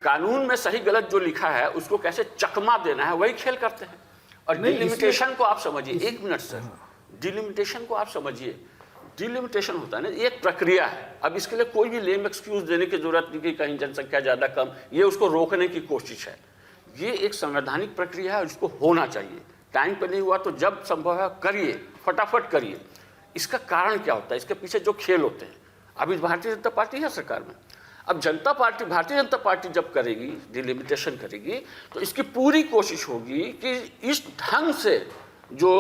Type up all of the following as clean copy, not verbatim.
कानून में सही गलत जो लिखा है उसको कैसे चकमा देना है वही खेल करते हैं। और डिलिमिटेशन को आप समझिए, एक मिनट सर, डिलिमिटेशन को आप समझिए। डिलिमिटेशन होता है ना, ये एक प्रक्रिया है। अब इसके लिए कोई भी लेम एक्सक्यूज देने की जरूरत नहीं कि कहीं जनसंख्या ज़्यादा कम, ये उसको रोकने की कोशिश है। ये एक संवैधानिक प्रक्रिया है, उसको होना चाहिए। टाइम पे नहीं हुआ तो जब संभव है करिए, फटाफट करिए। इसका कारण क्या होता है, इसके पीछे जो खेल होते हैं। अभी भारतीय जनता पार्टी है सरकार में, अब भारतीय जनता पार्टी जब करेगी, डिलिमिटेशन करेगी, तो इसकी पूरी कोशिश होगी कि इस ढंग से जो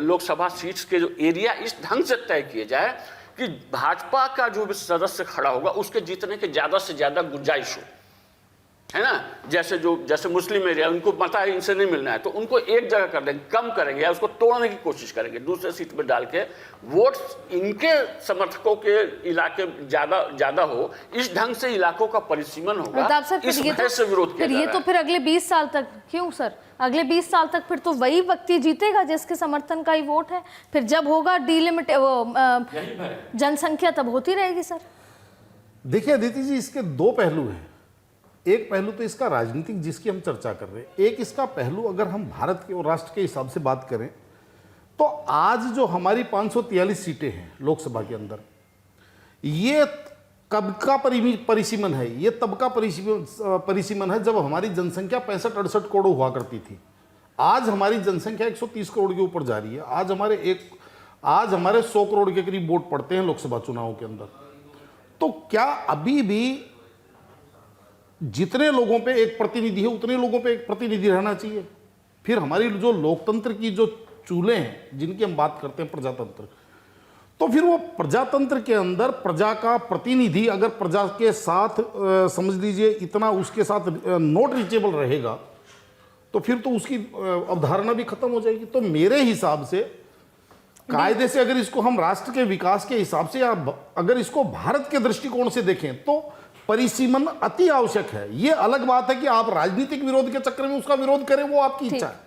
लोकसभा सीट्स के जो एरिया इस ढंग से तय किए जाए कि भाजपा का जो भी सदस्य खड़ा होगा उसके जीतने के ज़्यादा से ज़्यादा गुंजाइश हो, है ना। जैसे मुस्लिम एरिया, उनको मता है इनसे नहीं मिलना है तो उनको एक जगह कर देंगे, कम करेंगे या उसको तोड़ने की कोशिश करेंगे, दूसरे सीट में डाल के वोट इनके समर्थकों के इलाके ज्यादा हो। इस ढंग से इलाकों का परिसीमन होगा, इस वजह से विरोध किया जा रहा है। ये तो फिर अगले 20 साल तक क्यों सर, अगले 20 साल तक फिर तो वही व्यक्ति जीतेगा जिसके समर्थन का ही वोट है। फिर जब होगा जनसंख्या तब होती रहेगी सर। देखिए अदिति जी, इसके दो पहलू हैं। एक पहलू तो इसका राजनीतिक जिसकी हम चर्चा कर रहे हैं, एक इसका पहलू अगर हम भारत के और राष्ट्र के हिसाब से बात करें तो आज जो हमारी 543 सीटें हैं लोकसभा के अंदर, ये कब का परिसीमन है, ये तब का परिसीमन है जब हमारी जनसंख्या 65-68 करोड़ हुआ करती थी। आज हमारी जनसंख्या 130 करोड़ के ऊपर जा रही है। आज हमारे 100 करोड़ के करीब वोट पड़ते हैं लोकसभा चुनावों के अंदर। तो क्या अभी भी जितने लोगों पे एक प्रतिनिधि है उतने लोगों पे एक प्रतिनिधि रहना चाहिए? फिर हमारी जो लोकतंत्र की जो चूल्हे हैं जिनकी हम बात करते हैं, प्रजातंत्र, तो फिर वो प्रजातंत्र के अंदर प्रजा का प्रतिनिधि अगर प्रजा के साथ समझ लीजिए इतना उसके साथ नॉट रीचेबल रहेगा तो फिर तो उसकी अवधारणा भी खत्म हो जाएगी। तो मेरे हिसाब से कायदे से अगर इसको हम राष्ट्र के विकास के हिसाब से या अगर इसको भारत के दृष्टिकोण से देखें तो परिसीमन अति आवश्यक है। ये अलग बात है कि आप राजनीतिक विरोध के चक्कर में उसका विरोध करें, वो आपकी इच्छा है।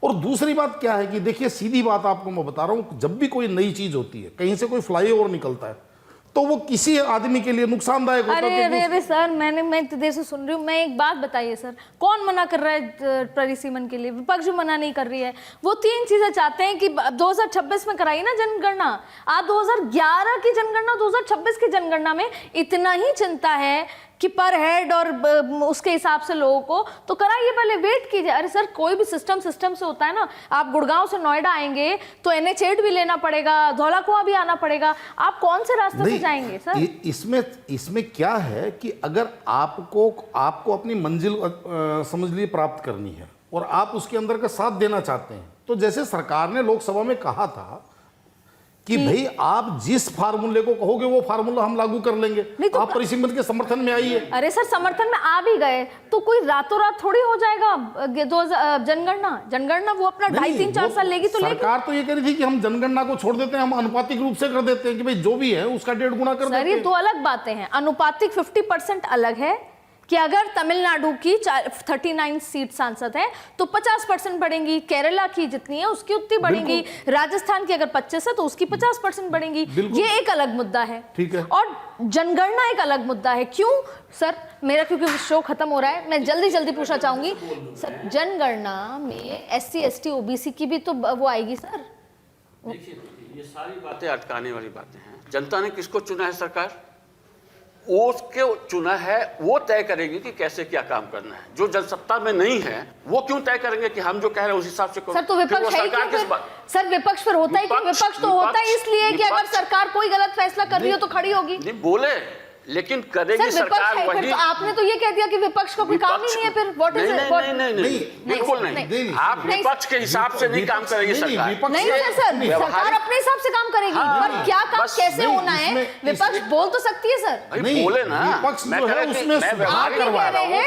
और दूसरी बात क्या है कि देखिए, सीधी बात आपको मैं बता रहा हूं, जब भी कोई नई चीज होती है, कहीं से कोई फ्लाईओवर निकलता है तो वो किसी आदमी के लिए नुकसानदायक होता है। अरे सर, मैं इतनी देर से सुन रही हूँ। मैं एक बात बताइए सर, कौन मना कर रहा है परिसीमन के लिए? विपक्ष भी मना नहीं कर रही है। वो तीन चीजें चाहते हैं कि 2026 में कराइए ना जनगणना। आप 2011 की जनगणना 2026 की जनगणना में इतना ही चिंता है कि पर हेड और उसके हिसाब से लोगों को, तो कराइए, पहले वेट कीजिए। अरे सर, कोई भी सिस्टम से होता है ना। आप गुड़गांव से नोएडा आएंगे तो NH8 भी लेना पड़ेगा, धौलाकुआं भी आना पड़ेगा। आप कौन से रास्ते से जाएंगे सर? इसमें क्या है कि अगर आपको अपनी मंजिल समझ लिए प्राप्त करनी है और आप उसके अंदर का साथ देना चाहते हैं, तो जैसे सरकार ने लोकसभा में कहा था कि भाई आप जिस फार्मूले को कहोगे वो फार्मूला हम लागू कर लेंगे, तो आप परिसीमन के समर्थन में आइए। अरे सर, समर्थन में आ भी गए तो कोई रातों रात थोड़ी हो जाएगा जनगणना वो अपना 2.5-3-4 साल लेगी। तो सरकार तो ये कह रही थी कि हम जनगणना को छोड़ देते हैं, हम अनुपातिक रूप से कर देते हैं कि भाई जो भी है उसका 1.5 गुना कर देते हैं। ये दो अलग बातें हैं। अनुपातिक 50% अलग है कि अगर तमिलनाडु की 39 सीट सांसद है तो 50% बढ़ेंगी, केरला की जितनी है उसकी उतनी बढ़ेंगी, राजस्थान की अगर 25 है तो उसकी 50% बढ़ेंगी। ये एक अलग मुद्दा है, ठीक है। और जनगणना एक अलग मुद्दा है। क्यों सर? मेरा क्योंकि शो खत्म हो रहा है, मैं जल्दी पूछना चाहूंगी सर, जनगणना में SC ST OBC की भी तो वो आएगी सर। देखिए, ये सारी बातें अटकाने वाली बातें हैं। जनता ने किसको चुना है? सरकार उसके चुना है, वो तय करेगी कि कैसे क्या काम करना है। जो जनसत्ता में नहीं है वो क्यों तय करेंगे कि हम जो कह रहे हैं उस हिसाब से करो? सर, तो विपक्ष है क्यों फिर? सर, विपक्ष फिर होता है कि विपक्ष तो होता है इसलिए कि अगर सरकार कोई गलत फैसला कर रही हो तो खड़ी होगी। नहीं बोले, लेकिन करेगी सरकार वही। तो आपने तो ये कह दिया कि विपक्ष का कोई काम ही नहीं है। फिर व्हाट इज इट? नहीं, बिल्कुल नहीं। आप विपक्ष के हिसाब से नहीं काम करेगी सरकार। नहीं सर, सरकार अपने हिसाब से काम करेगी, पर क्या काम कैसे होना है विपक्ष बोल तो सकती है सर। बोले ना, मैं कह रहा हूं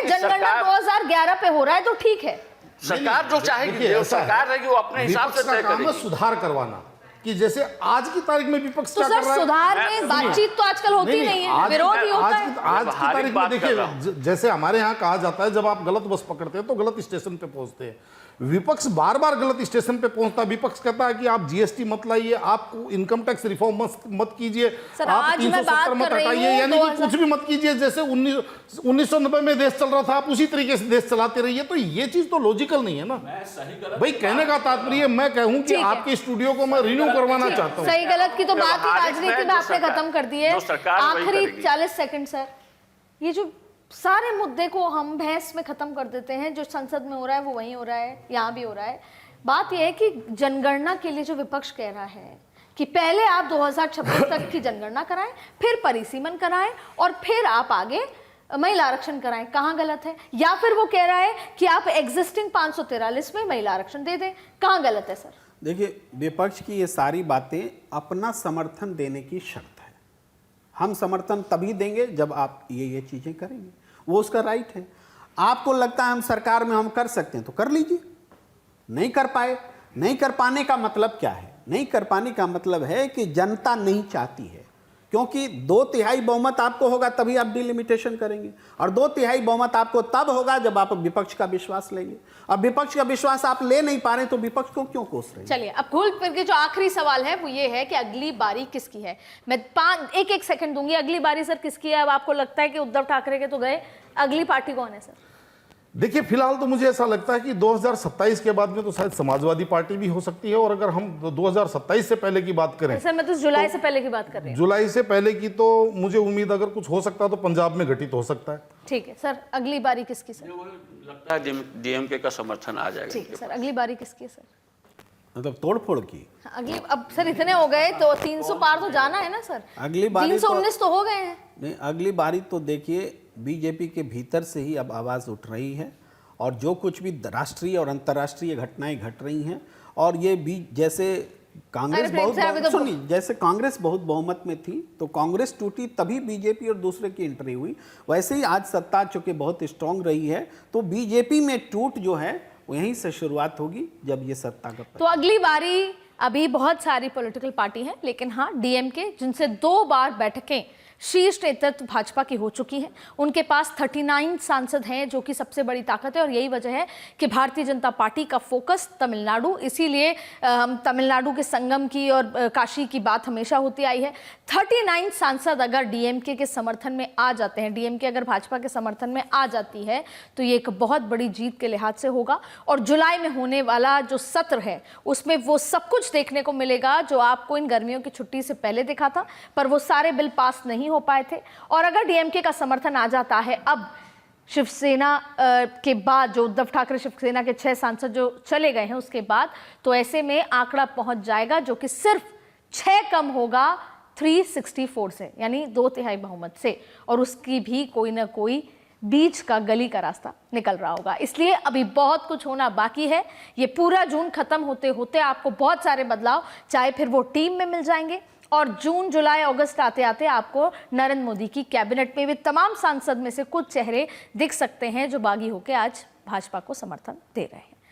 जनगणना 2011 पे हो रहा है तो ठीक है। सरकार जो चाहेगी, सरकार रहेगी, वो अपने हिसाब से तय करेगी। सुधार करवाना कि जैसे आज की तारीख में विपक्ष क्या कर रहा है। सुधार में बातचीत तो आजकल होती नहीं है, विरोध ही होता है। आज की तारीख में देखिए, जैसे हमारे यहाँ कहा जाता है जब आप गलत बस पकड़ते हैं तो गलत स्टेशन पे पहुंचते हैं, विपक्ष बार बार गलत स्टेशन पे पहुंचता है। विपक्ष कहता है कि आप जीएसटी मत लाइए, आप इनकम टैक्स रिफॉर्म मत कीजिए, सर, आप आज मैं 370 बात मत कर रही हटाइए, हूँ यानी कि कुछ भी मत कीजिए। जैसे 1990 में देश चल रहा था, आप उसी तरीके से देश चलाते रहिए। तो ये चीज तो लॉजिकल नहीं है ना भाई। कहने का तात्पर्य मैं कहूं कि आपके स्टूडियो को मैं रिन्यू करवाना चाहता हूं। सही गलत की तो बात ही राजनीति में आपने खत्म कर दी है। आखिरी 40 सेकंड सर, ये जो सारे मुद्दे को हम बहस में खत्म कर देते हैं, जो संसद में हो रहा है वो वहीं हो रहा है, यहाँ भी हो रहा है। बात यह है कि जनगणना के लिए जो विपक्ष कह रहा है कि पहले आप 2026 तक की जनगणना कराएं, फिर परिसीमन कराएं और फिर आप आगे महिला आरक्षण कराएं, कहाँ गलत है? या फिर वो कह रहा है कि आप एग्जिस्टिंग 543 में महिला आरक्षण दे दें, कहाँ गलत है सर? देखिए, विपक्ष की ये सारी बातें अपना समर्थन देने की शर्त है। हम समर्थन तभी देंगे जब आप ये चीजें करेंगे, वो उसका राइट है। आपको लगता है हम सरकार में हम कर सकते हैं तो कर लीजिए। नहीं कर पाए, नहीं कर पाने का मतलब क्या है? नहीं कर पाने का मतलब है कि जनता नहीं चाहती है, क्योंकि 2/3 बहुमत आपको होगा तभी आप डिलिमिटेशन करेंगे, और 2/3 बहुमत आपको तब होगा जब आप विपक्ष का विश्वास लेंगे। अब विपक्ष का विश्वास आप ले नहीं पा रहे तो विपक्ष को क्यों कोस रहे हैं? चलिए, अब घूल फिर के जो आखिरी सवाल है वो ये है कि अगली बारी किसकी है? मैं 1 सेकंड दूंगी। अगली बारी सर किसकी है? अब आपको लगता है कि उद्धव ठाकरे के तो गए, अगली पार्टी कौन है सर? देखिए, फिलहाल तो मुझे ऐसा लगता है कि 2027 के बाद में तो शायद समाजवादी पार्टी भी हो सकती है। और अगर हम 2027 से पहले की बात करें सर, मैं तो जुलाई से पहले की बात कर रही हूँ। जुलाई से पहले की तो मुझे उम्मीद अगर कुछ हो सकता है तो पंजाब में घटित हो सकता है। ठीक है सर, अगली बारी किसकी सर? लगता है डीएमके का समर्थन आ जाएगा। ठीक है सर, अगली बारी किसकी है सर? मतलब तोड़फोड़ की अगली, अब सर इतने हो गए तो 300 पार तो जाना है ना सर। अगली बारी 319 तो हो गए हैं। नहीं, अगली बारी तो देखिए बीजेपी के भीतर से ही अब आवाज़ उठ रही है, और जो कुछ भी राष्ट्रीय और अंतर्राष्ट्रीय घटनाएं घट रही हैं, और ये भी जैसे कांग्रेस जैसे कांग्रेस बहुत बहुमत में थी तो कांग्रेस टूटी तभी बीजेपी और दूसरे की एंट्री हुई, वैसे ही आज सत्ता चूंकि बहुत स्ट्रांग रही है तो बीजेपी में टूट जो है यहीं से शुरुआत होगी जब ये सत्ता का। तो अगली बारी अभी बहुत सारी पॉलिटिकल पार्टी हैं, लेकिन हाँ डीएमके जिनसे 2 बार बैठकें शीर्ष नेतृत्व भाजपा की हो चुकी है, उनके पास 39 सांसद हैं, जो कि सबसे बड़ी ताकत है। और यही वजह है कि भारतीय जनता पार्टी का फोकस तमिलनाडु, इसीलिए हम तमिलनाडु के संगम की और काशी की बात हमेशा होती आई है। 39 सांसद अगर डीएमके के समर्थन में आ जाते हैं, डीएमके अगर भाजपा के समर्थन में आ जाती है तो ये एक बहुत बड़ी जीत के लिहाज से होगा। और जुलाई में होने वाला जो सत्र है उसमें वो सब कुछ देखने को मिलेगा जो आपको इन गर्मियों की छुट्टी से पहले दिखा था, पर वो सारे बिल पास नहीं हो पाए थे। और अगर डीएमके का समर्थन आ जाता है अब शिवसेना के बाद, जो उद्धव ठाकरे शिवसेना के 6 सांसद जो चले गए हैं उसके बाद, तो ऐसे में आंकड़ा पहुंच जाएगा जो कि सिर्फ 6 कम होगा 364 से, यानी 2/3 बहुमत से, और उसकी भी कोई ना कोई बीच का गली का रास्ता निकल रहा होगा। इसलिए अभी बहुत कुछ होना बाकी है। ये पूरा जून खत्म होते होते आपको बहुत सारे बदलाव, चाहे फिर वो टीम में मिल जाएंगे, और जून जुलाई अगस्त आते आते आपको नरेंद्र मोदी की कैबिनेट में भी तमाम सांसद में से कुछ चेहरे दिख सकते हैं जो बागी होकर आज भाजपा को समर्थन दे रहे हैं।